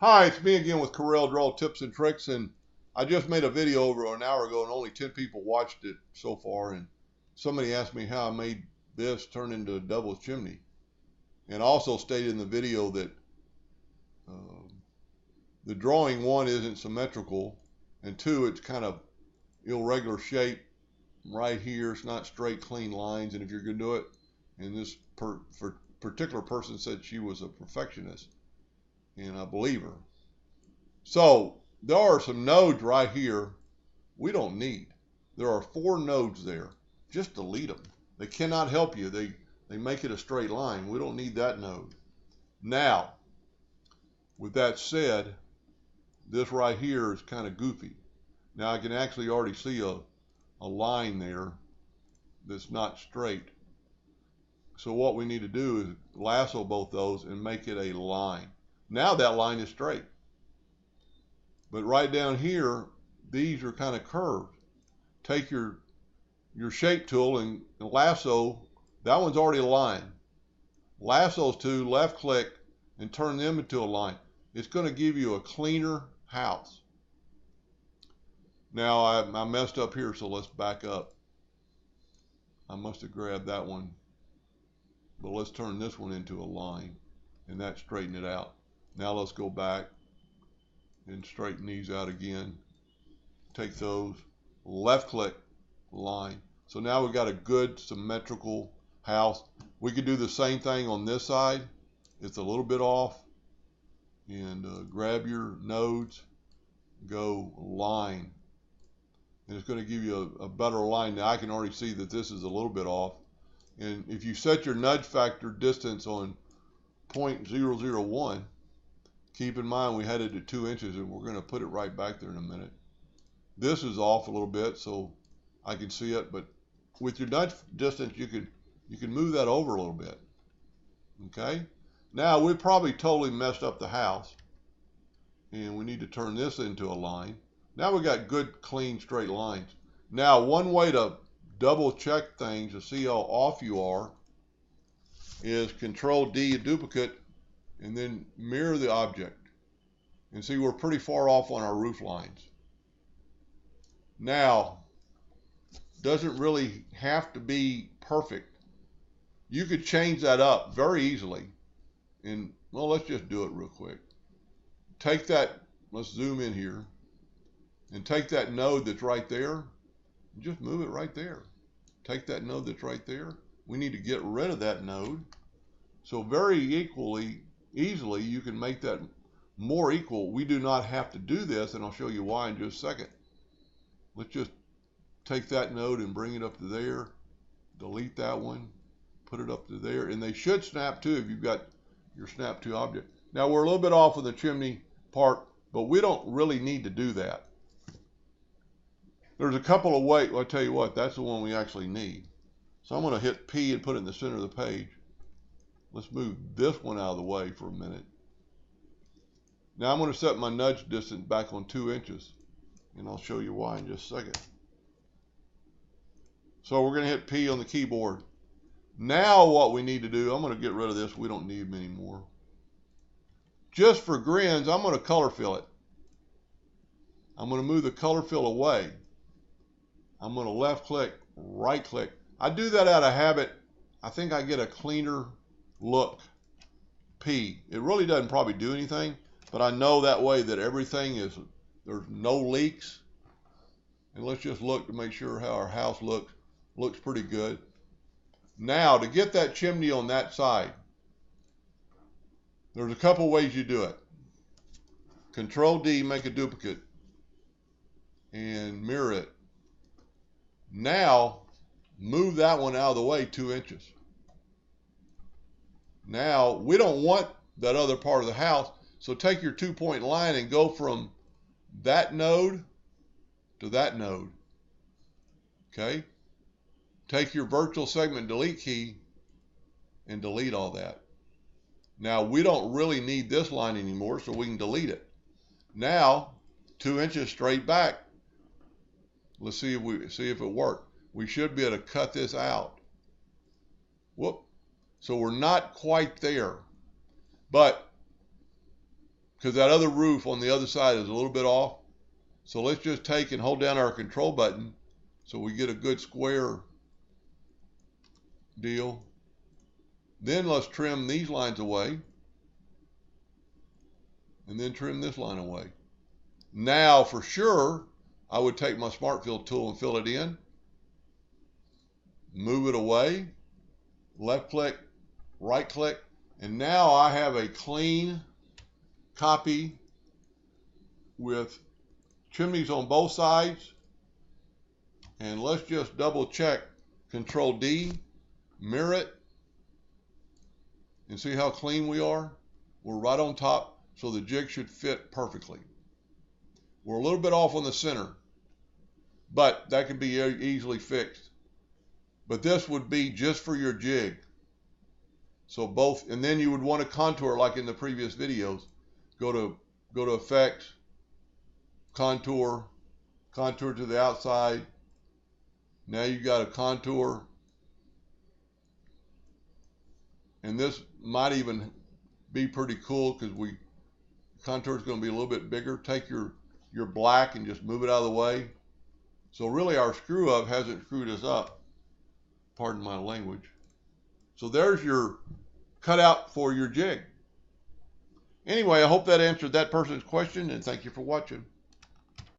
Hi, it's me again with Corel Draw Tips and Tricks, and I just made a video over an hour ago and only 10 people watched it so far, and somebody asked me how I made this turn into a double chimney, and also stated in the video that the drawing, one, isn't symmetrical, and two, it's kind of irregular shape right here. It's not straight, clean lines, and if you're going to do it, and this particular person said she was a perfectionist, and I believe her. So there are some nodes right here we don't need. There are 4 nodes there. Just delete them. They cannot help you. They make it a straight line. We don't need that node. Now, with that said, this right here is kind of goofy. Now I can actually already see a line there that's not straight. So what we need to do is lasso both those and make it a line. Now that line is straight. But right down here, these are kind of curved. Take your shape tool and lasso. That one's already a line. Lasso those two, left click, and turn them into a line. It's going to give you a cleaner house. Now I messed up here, so let's back up. I must have grabbed that one. But let's turn this one into a line, and that straightened it out. Now let's go back and straighten these out again. Take those, left click, line. So now we've got a good symmetrical house. We could do the same thing on this side. It's a little bit off. And grab your nodes, go line. And it's going to give you a better line. Now I can already see that this is a little bit off. And if you set your nudge factor distance on 0.001, keep in mind we had it at 2 inches, and we're going to put it right back there in a minute. This is off a little bit, so I can see it, but with your nudge distance, you can move that over a little bit. Okay? Now we probably totally messed up the house, and we need to turn this into a line. Now we got good, clean, straight lines. Now, one way to double check things to see how off you are is Control D, a duplicate, and then mirror the object. And see, we're pretty far off on our roof lines. Now, doesn't really have to be perfect. You could change that up very easily. And, well, let's just do it real quick. Take that, let's zoom in here, and take that node that's right there, and just move it right there. Take that node that's right there. We need to get rid of that node. So very easily, you can make that more equal. We do not have to do this, and I'll show you why in just a second. Let's just take that node and bring it up to there. Delete that one. Put it up to there. And they should snap to if you've got your snap to object. Now we're a little bit off of the chimney part, but we don't really need to do that. There's a couple of ways. Well, I'll tell you what, that's the one we actually need. So I'm going to hit P and put it in the center of the page. Let's move this one out of the way for a minute. Now I'm going to set my nudge distance back on 2 inches, and I'll show you why in just a second. So we're going to hit P on the keyboard. Now what we need to do, I'm going to get rid of this. We don't need them anymore. Just for grins, I'm going to color fill it. I'm going to move the color fill away. I'm going to left click, right click. I do that out of habit. I think I get a cleaner look. P. It really doesn't probably do anything, but I know that way that everything is, there's no leaks. And let's just look to make sure how our house looks. Looks pretty good. Now, to get that chimney on that side, there's a couple ways you do it. Control D, make a duplicate, and mirror it. Now, move that one out of the way 2 inches. Now, we don't want that other part of the house, so take your 2-point line and go from that node to that node. Okay? Take your virtual segment delete key and delete all that. Now, we don't really need this line anymore, so we can delete it. Now, 2 inches straight back. Let's see if it worked. We should be able to cut this out. Whoop. So we're not quite there. But because that other roof on the other side is a little bit off. So let's just take and hold down our control button so we get a good square deal. Then let's trim these lines away, and then trim this line away. Now for sure, I would take my Smart Fill tool and fill it in, move it away, left click, right click, and now I have a clean copy with chimneys on both sides. And let's just double check, Control D, mirror it, and see how clean we are. We're right on top, so the jig should fit perfectly. We're a little bit off on the center, but that can be easily fixed. But this would be just for your jig. So both, and then you would want to contour like in the previous videos. Go to Effects, Contour, Contour to the outside. Now you got a contour. And this might even be pretty cool because contour is going to be a little bit bigger. Take your black and just move it out of the way. So really our screw up hasn't screwed us up. Pardon my language. So there's your cutout for your jig. Anyway, I hope that answered that person's question, and thank you for watching.